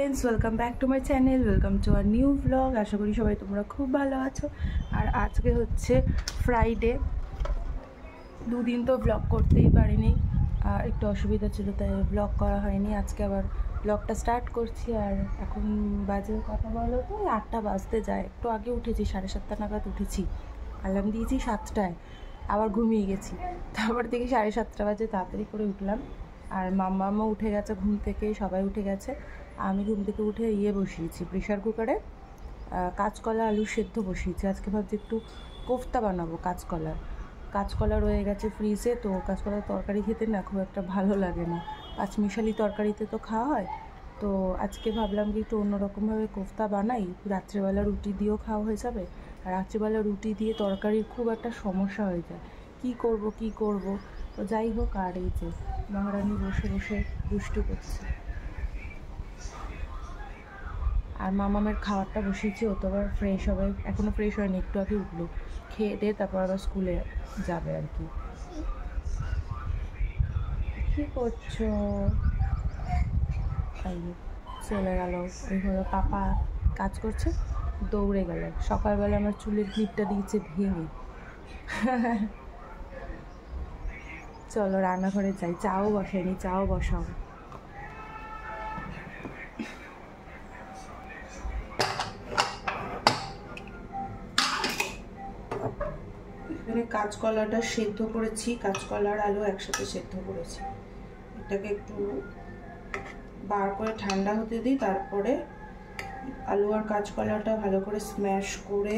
Friends welcome back to my channel welcome to our new blog. আশা করি সবাই তোমরা খুব ভালো আছো। আর আজকে হচ্ছে ফ্রাইডে, দুদিন তো ব্লগ করতেই পারিনি, আর একটু অসুবিধা ছিল তাই ব্লগ করা হয়নি। আজকে আবার ব্লগটা স্টার্ট করছি। আর এখন বাজে কথা বলো তো 8টা বাজতে যায়, একটু আগে উঠেছি, 7:30 নাগাদ উঠেছি। অ্যালার্ম দিয়েছি 7টায়, আবার ঘুমিয়ে গেছি। তারপর থেকে 7:30 বাজে তাড়াতাড়ি করে উঠলাম। আর মাম্মাও উঠে গেছে ঘুম থেকে, সবাই উঠে গেছে। আমি ঘুম থেকে উঠে বসিয়েছি প্রেশার কুকারে, কাঁচকলা আলু সেদ্ধ বসিয়েছি। আজকে ভাবছি একটু কোফতা বানাবো কাঁচকলা রয়ে গেছে ফ্রিজে, তো কাঁচকলার তরকারি খেতে না খুব একটা ভালো লাগে না, পাঁচমিশালি তরকারিতে তো খাওয়া হয়। তো আজকে ভাবলাম কি একটু অন্যরকমভাবে কোফতা বানাই, রাত্রেবেলা রুটি দিয়েও খাওয়া হয়ে যাবে। আর রাত্রেবেলা রুটি দিয়ে তরকারির খুব একটা সমস্যা হয়ে যায়, কি করব। তো যাই হোক, আর এই যে মহারানী বসে বসে দুষ্টু করছে। আর মামামের খাবারটা বসিয়েছি, ও তো আবার ফ্রেশ হবে, এখনও ফ্রেশ হয়নি, একটু আগে উঠলো, খেয়ে দিয়ে তারপর আবার স্কুলে যাবে আর কি। কী করছো? চলে গেল, ওই হলো পাপা কাজ করছে, দৌড়ে গেল। সকালবেলা আমার চুলের ক্লিপটা দিয়েছে ভেঙে। চলো রান্নাঘরে যাই, চাও বসাইনি, চাও বসাও। এখানে কাঁচকলাটা সেদ্ধ করেছি, কাঁচকলা আর আলু একসাথে সেদ্ধ করেছি। এটাকে একটু বার করে ঠান্ডা হতে দিই, তারপরে আলু আর কাঁচকলাটা ভালো করে স্ম্যাশ করে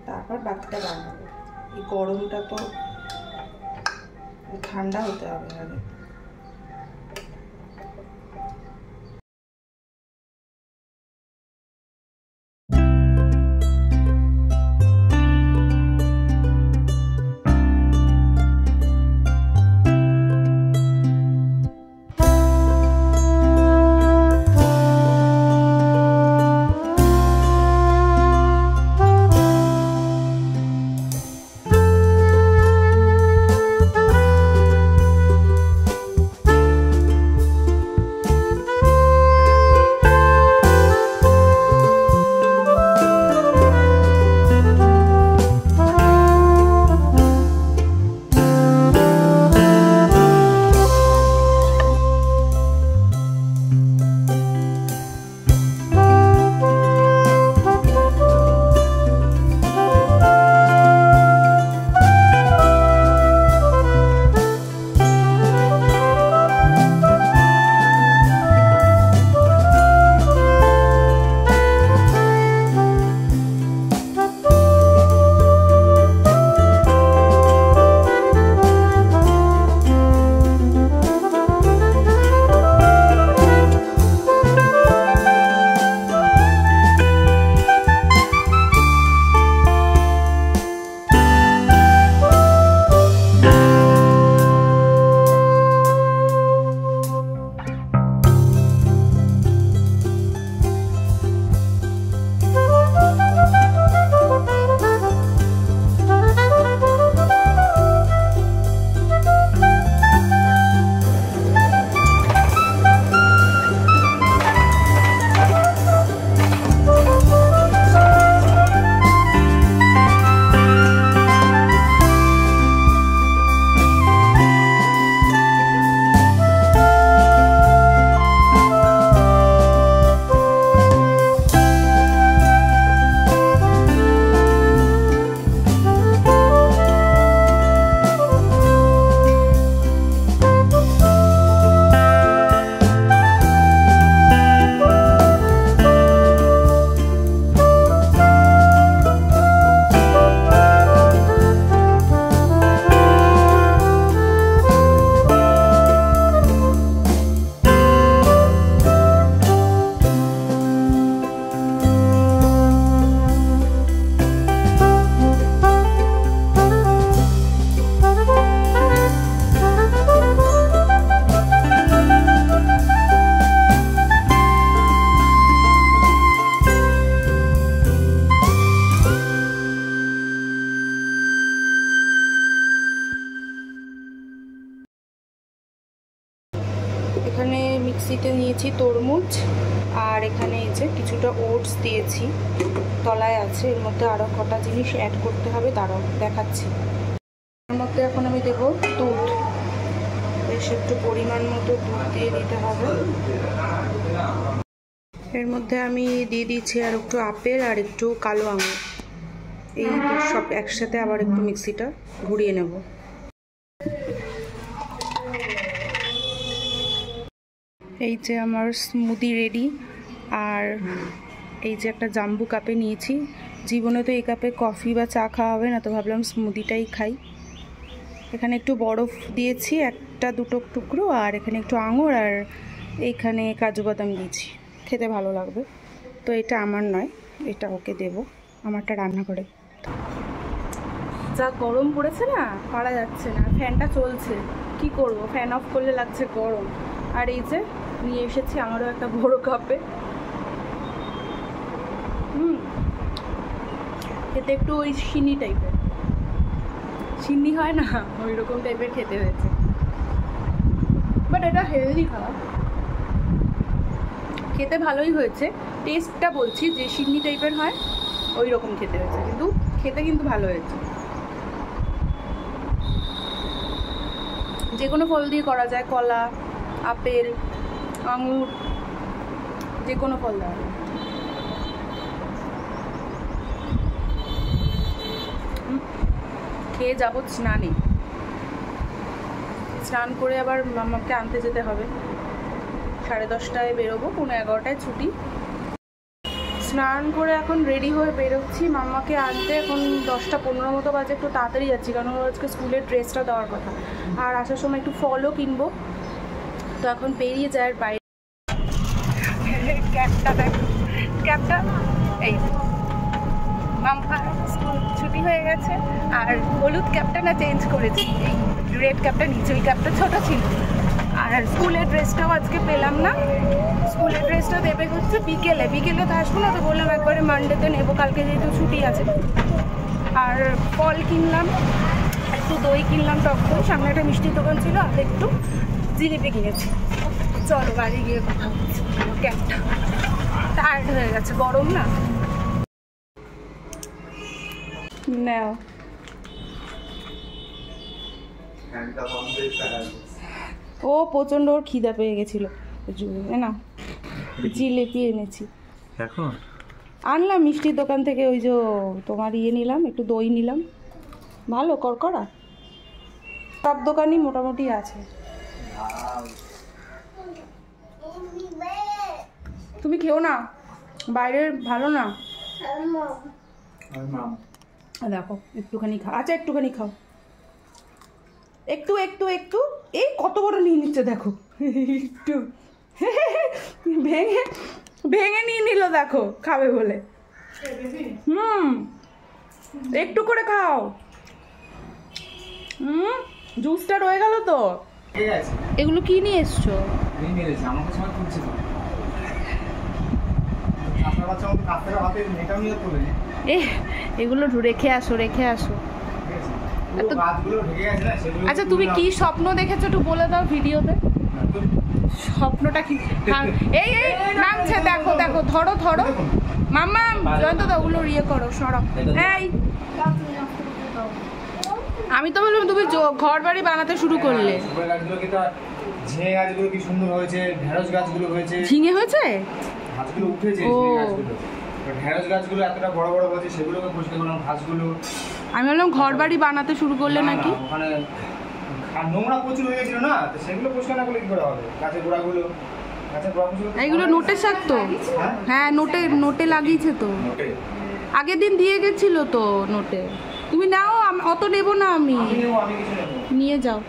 তারপর বাকিটা বানাবো। এই গরমটা তো ঠান্ডা হতে হবে আগে। স্মুদিতে নিয়েছি তরমুজ, আর এখানে এই যে কিছুটা ওটস দিয়েছি, তলায় আছে। এর মধ্যে আরও কটা জিনিস অ্যাড করতে হবে, দাঁড়াও দেখাচ্ছি। এর মধ্যে এখন আমি দেবো দুধ, বেশ একটু পরিমাণ মতো দুধ দিয়ে দিতে হবে। এর মধ্যে আমি দিয়ে দিচ্ছি আর একটু আপেল আর একটু কালো আঙুর, এই সব একসাথে আবার একটু মিক্সিটা ঘুরিয়ে নেব। এই যে আমার স্মুদি রেডি। আর এই যে একটা জাম্বু কাপে নিয়েছি, জীবনে তো এই কাপে কফি বা চা খাওয়া হবে না, তো ভাবলাম স্মুদিটাই খাই। এখানে একটু বরফ দিয়েছি, একটা দুটো টুকরো, আর এখানে একটু আঙুর, আর এইখানে কাজু বাদাম দিয়েছি, খেতে ভালো লাগবে। তো এটা আমার নয়, এটা ওকে দেব, আমারটা রান্না করে। যা গরম পড়েছে না, পারা যাচ্ছে না, ফ্যানটা চলছে, কি করব, ফ্যান অফ করলে লাগছে গরম। আর এই যে নিয়ে এসেছি আমারও একটা বড় কাপে। খেতে একটু ওই চিনি টাইপের, চিনি হয় না ওই রকম টাইপের খেতে হয়েছে, বাট এটা হেলদি খাবার, খেতে ভালোই হয়েছে। টেস্টটা বলছি যে চিনি টাইপের হয় ওই রকম খেতে হয়েছে, কিন্তু খেতে কিন্তু ভালো হয়েছে। যে কোনো ফল দিয়ে করা যায়, কলা, আপেল, আঙুর, যে কোনো ফল দেওয়া যায়। খেয়ে যাবো স্নানে, স্নান করে আবার মামাকে আনতে যেতে হবে। 10:30টায় বেরোবো, 11:30টায় ছুটি। স্নান করে এখন রেডি হয়ে বেরোচ্ছি মামাকে আনতে। এখন 10:15 মতো বাজে, একটু তাড়াতাড়ি যাচ্ছি কারণ আজকে স্কুলের ড্রেসটা দেওয়ার কথা, আর আসার সময় একটু ফলও কিনবো। তো এখন বেরিয়ে যায় বাইরে। ক্যাবটা এই মামা স্কুল ছুটি হয়ে গেছে, আর হলুদ ক্যাবটা না চেঞ্জ করেছি, এই রেড ক্যাবটা নিচে, ওই ক্যাবটা ছোটো ছিল। আর স্কুলের ড্রেসটাও আজকে পেলাম না, স্কুলের ড্রেসটা দেবে হচ্ছে বিকেলে তো আসবো না, তো বললাম একবারে মানডেতে নেবো, কালকে যেহেতু ছুটি আছে। আর ফল কিনলাম, একটু দই কিনলাম, টক দই, সামনে একটা মিষ্টির দোকান ছিল, আর একটু জিলিপি কিনেছি। চলো বাড়ি গিয়ে কথা বলছি। ক্যাবটা টায়ার্ড হয়ে গেছে, গরম না। নাও ও প্রচন্ড ওর খিদা পেয়ে গেছিল, না জিলিপি এনেছি এখন, আনলাম মিষ্টির দোকান থেকে, ওই যে তোমার ইয়ে নিলাম, একটু দই নিলাম, ভালো করকরা, সব দোকানই মোটামুটি আছে। তুমি খেও না, বাইরের ভালো না। দেখো একটুখানি খাও, আচ্ছা একটুখানি খাও, একটু একটু একটু, এই কত বড় নিয়ে নিচ্ছে দেখো, একটু ভেঙে ভেঙে নিয়ে নিল দেখো, খাবে বলে। একটু করে খাও। জুসটা রয়ে গেল তো। এগুলো কি নিয়ে এসছো? এগুলো রেখে আসো, রেখে আসো। আচ্ছা তুমি কি স্বপ্ন দেখেছো একটু বলে দাও ভিডিওতে, স্বপ্নটা কি? এই এই নামছে, দেখো দেখো, ধরো ধরো মাম্মা, জয়ন্ত দা ওগুলো ইয়ে করো, সরো। এই আমি তো বললাম তুমি ঘর বাড়ি বানাতে শুরু করলে। ঝিঙে গাছগুলো কি সুন্দর হয়েছে, ঢেঁড়স গাছগুলো হয়েছে। ঝিঙে হয়েছে, ঘাসগুলো উঠেছে, ঢেঁড়স গাছগুলো এতটা বড় বড় হয়েছে, সেগুলোকে পরিষ্কার করলাম, ঘাসগুলো। আমি বললাম ঘর বাড়ি বানাতে শুরু করলে নাকি, ওখানে নোংরা প্রচুর হয়ে গেছিল না, তো সেগুলো পরিষ্কার না করলে কি করে হবে? গাছের গোড়াগুলো, এইগুলো নোটে শাক তো, হ্যাঁ নোটে লাগিয়েছে তো, আগের দিন দিয়ে গেছিল তো নোটে। তুমি নাও, অত নেবো না আমি, নিয়ে যাও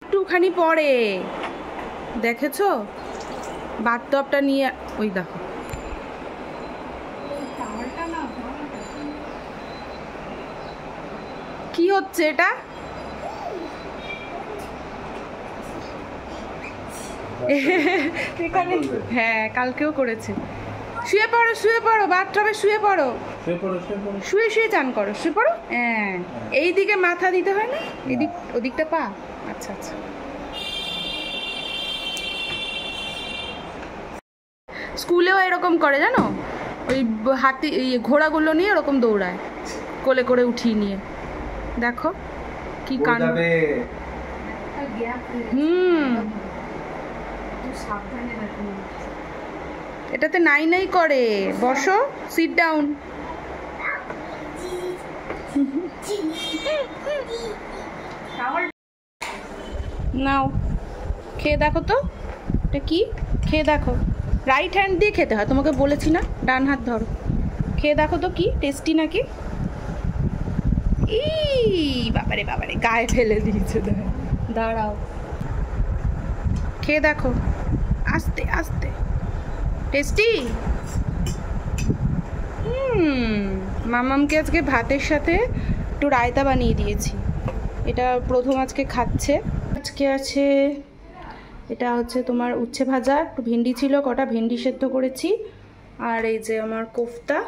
একটুখানি পরে। দেখেছো বাথটবটা নিয়ে, ওই দেখো কি হচ্ছে এটা। হ্যাঁ কালকেও করেছে। শুয়ে পড়ো, শুয়ে পড়ো, বাথটবে শুয়ে পড়ো, শুয়ে শুয়ে চান করো, শুয়ে পড়ো। হ্যাঁ এই দিকে মাথা দিতে হয় না, এদিক ওদিকটা পা। আচ্ছা আচ্ছা স্কুলেও এরকম করে জানো, ওই হাতি ঘোড়াগুলো নিয়ে এরকম দৌড়ায় কোলে করে উঠিয়ে নিয়ে। দেখো কি কাণ্ড। এটাতে নাই নাই করে। বসো, সিট ডাউন। নাও খেয়ে দেখো তো, এটা কি খেয়ে দেখো। রাইট হ্যান্ড দিয়ে খেতে হয়, তোমাকে বলেছি না, ডান হাত ধরো। খেয়ে দেখো তো কি টেস্টি নাকি। ই বাবারে বাবারে, গায়ে ফেলে দিয়েছে। দাঁড়াও, খেয়ে দেখো, আস্তে আস্তে। টেস্টি। মামামকে আজকে ভাতের সাথে একটু রায়তা বানিয়ে দিয়েছি। এটা প্রথম আজকে খাচ্ছে। আজকে আছে, এটা হচ্ছে তোমার উচ্ছে ভাজা, একটু ভেন্ডি ছিল, কটা ভেন্ডি সেদ্ধ করেছি, আর এই যে আমার কোফতা,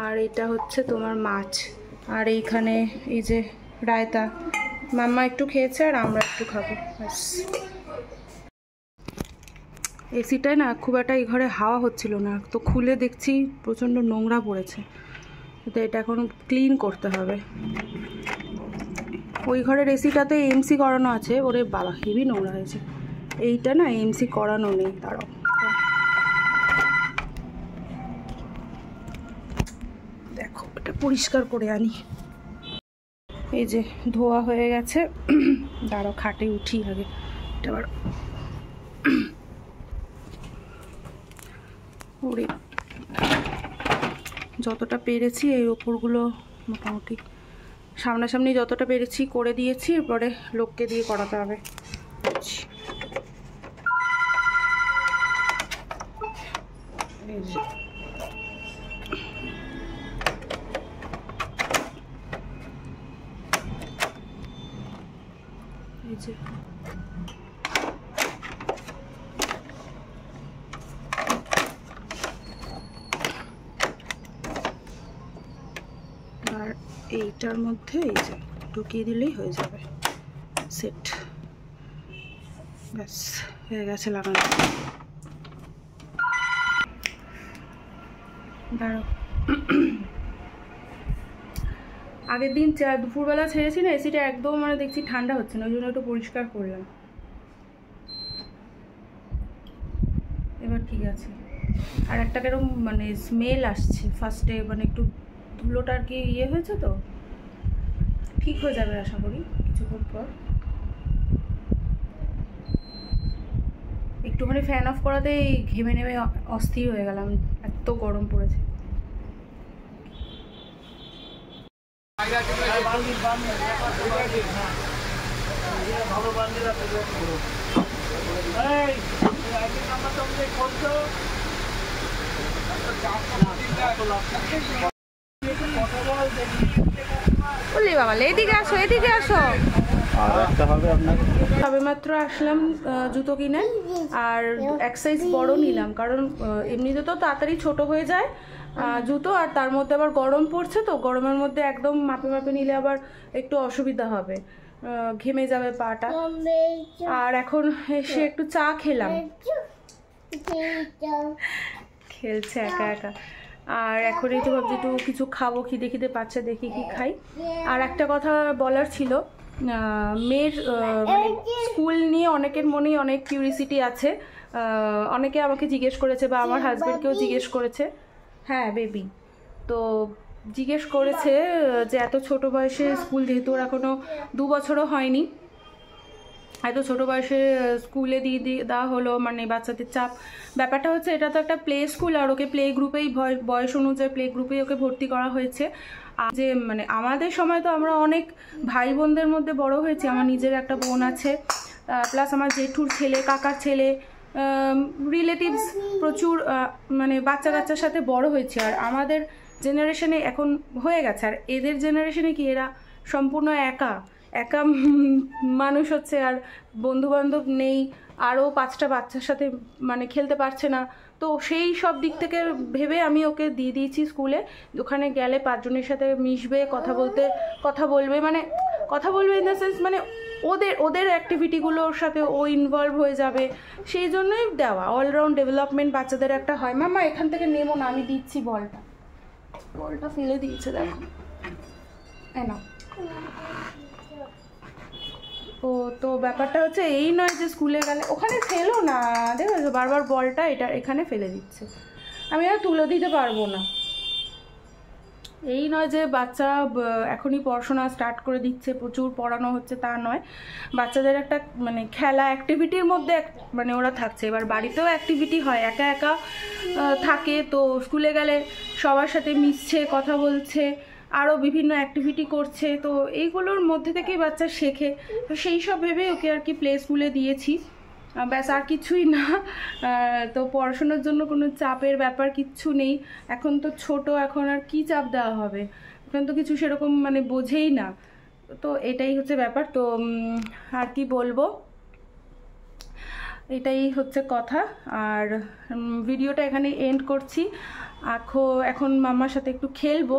আর এটা হচ্ছে তোমার মাছ, আর এইখানে এই যে রায়তা। মাম্মা একটু খেয়েছে আর আমরা একটু খাবো ব্যাস। এসিটায় না খুব একটা এই ঘরে হাওয়া হচ্ছিল না, তো খুলে দেখছি প্রচণ্ড নোংরা পড়েছে, তো এটা এখন ক্লিন করতে হবে। ওই ঘরের এসিটাতে এমসি করানো আছে, ওরে বাবা হেভি নোংরা হয়েছে। এইটা না এমসি করানো নেই, দাঁড়াও দেখো এটা পরিষ্কার করে আনি। এই যে ধোয়া হয়ে গেছে, দাঁড়াও খাটে উঠি আগে। এটা আবার ওরে যতটা পেরেছি এই ওপরগুলো মোটামুটি সামনাসামনি যতটা পেরেছি করে দিয়েছি, এরপরে লোককে দিয়ে করাতে হবে। এই যে আর এইটার মধ্যে এই যে ঢুকিয়ে দিলেই হয়ে যাবে সেট। ব্যাস হয়ে গেছে লাগানো। দাঁড়াও, আগের দিন দুপুরবেলা ছেড়েছি না, এসিটা একদম মানে দেখছি ঠান্ডা হচ্ছে না, ওই জন্য একটু পরিষ্কার করলাম। এবার ঠিক আছে। আর একটা কেরকম মানে স্মেল আসছে ফার্স্টে, মানে একটু ধুলোটা আর কি ইয়ে হয়েছে, তো ঠিক হয়ে যাবে আশা করি কিছুক্ষণ পর। একটুখানি ফ্যান অফ করাতেই ঘেমে নেমে অস্থির হয়ে গেলাম, এত গরম পড়েছে। বললি বাবা এদিকে আসো, এদিকে আসো। সবেমাত্র আসলাম জুতো কিনে, আর এক সাইজ বড় নিলাম, কারণ এমনিতে তো তাড়াতাড়ি ছোট হয়ে যায় জুতো, আর তার মধ্যে আবার গরম পড়ছে, তো গরমের মধ্যে একদম মাপে মাপে নিলে আবার একটু অসুবিধা হবে, ঘেমে যাবে পাটা। আর এখন এসে একটু চা খেলাম, খেলছে একা একা। আর এখন এই তো ভাবছি একটু কিছু খাবো, খিদে খিদে পাচ্ছে, দেখি কি খাই। আর একটা কথা বলার ছিল, মেয়ের মানে স্কুল নিয়ে অনেকের মনেই অনেক কিউরিসিটি আছে। অনেকে আমাকে জিজ্ঞেস করেছে বা আমার হাজব্যান্ডকেও জিজ্ঞেস করেছে, হ্যাঁ বেবি, তো জিজ্ঞেস করেছে যে এত ছোট বয়সে স্কুল, যেহেতু ওর এখনও 2 বছরও হয়নি, এত ছোট বয়সে স্কুলে দিয়ে দেওয়া হলো, মানে বাচ্চাদের চাপ। ব্যাপারটা হচ্ছে এটা তো একটা প্লে স্কুল, আর ওকে প্লে গ্রুপেই বয়স অনুযায়ী প্লে গ্রুপেই ওকে ভর্তি করা হয়েছে। যে মানে আমাদের সময় তো আমরা অনেক ভাই বোনদের মধ্যে বড় হয়েছি, আমার নিজের একটা বোন আছে, প্লাস আমার জেঠুর ছেলে, কাকার ছেলে, রিলেটিভস প্রচুর, মানে বাচ্চা কাচ্চার সাথে বড় হয়েছে। আর আমাদের জেনারেশনে এখন হয়ে গেছে, আর এদের জেনারেশনে কি এরা সম্পূর্ণ একা একা মানুষ হচ্ছে, আর বন্ধুবান্ধব নেই, আরও 5টা বাচ্চার সাথে মানে খেলতে পারছে না। তো সেই সব দিক থেকে ভেবে আমি ওকে দিয়ে দিয়েছি স্কুলে, ওখানে গেলে 5 জনের সাথে মিশবে, কথা বলবে, মানে কথা বলবে ইন দ্য সেন্স মানে ওদের অ্যাক্টিভিটিগুলোর সাথে ও ইনভলভ হয়ে যাবে, সেই জন্যই দেওয়া। অলরাউন্ড ডেভেলপমেন্ট বাচ্চাদের একটা হয়। মামা এখান থেকে নেমো না, আমি দিচ্ছি বলটা ফেলে দিয়েছে দেখো। না ও তো ব্যাপারটা হচ্ছে এই নয় যে স্কুলে গেলে ওখানে ফেলো না, দেখো বারবার বলটা এখানে ফেলে দিচ্ছে, আমি আর তুলে দিতে পারবো না। এই নয় যে বাচ্চা এখনই পড়াশোনা স্টার্ট করে দিচ্ছে, প্রচুর পড়ানো হচ্ছে, তা নয়। বাচ্চাদের একটা মানে খেলা অ্যাক্টিভিটির মধ্যে মানে ওরা থাকছে। এবার বাড়িতেও অ্যাক্টিভিটি হয়, একা একা থাকে, তো স্কুলে গেলে সবার সাথে মিশছে, কথা বলছে, আরও বিভিন্ন অ্যাক্টিভিটি করছে, তো এইগুলোর মধ্যে থেকেই বাচ্চা শেখে। তো সেই সব ভেবে ওকে আর কি প্লে স্কুলে দিয়েছি, ব্যাস আর কিছুই না। তো পড়াশোনার জন্য কোনো চাপের ব্যাপার কিচ্ছু নেই, এখন তো ছোট, এখন আর কি চাপ দেওয়া হবে, এখন তো কিছু সেরকম মানে বোঝেই না। তো এটাই হচ্ছে ব্যাপার। তো আর কি বলবো, এটাই হচ্ছে কথা। আর ভিডিওটা এখানে এন্ড করছি। এখন মাম্মার সাথে একটু খেলবো,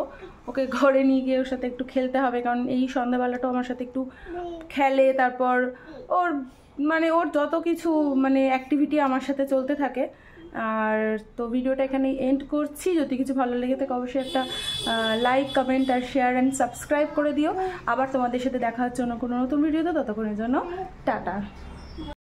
ওকে ঘরে নিয়ে গিয়ে ওর সাথে একটু খেলতে হবে, কারণ এই সন্ধ্যাবেলাটাও আমার সাথে একটু খেলে, তারপর ওর যত কিছু মানে অ্যাক্টিভিটি আমার সাথে চলতে থাকে। আর তো ভিডিওটা এখানে এন্ড করছি। যদি কিছু ভালো লেগে থাকে অবশ্যই একটা লাইক, কমেন্ট আর শেয়ার অ্যান্ড সাবস্ক্রাইব করে দিও। আবার তোমাদের সাথে দেখা হচ্ছে অন্য কোনো নতুন ভিডিওতে, ততক্ষণের জন্য টাটা।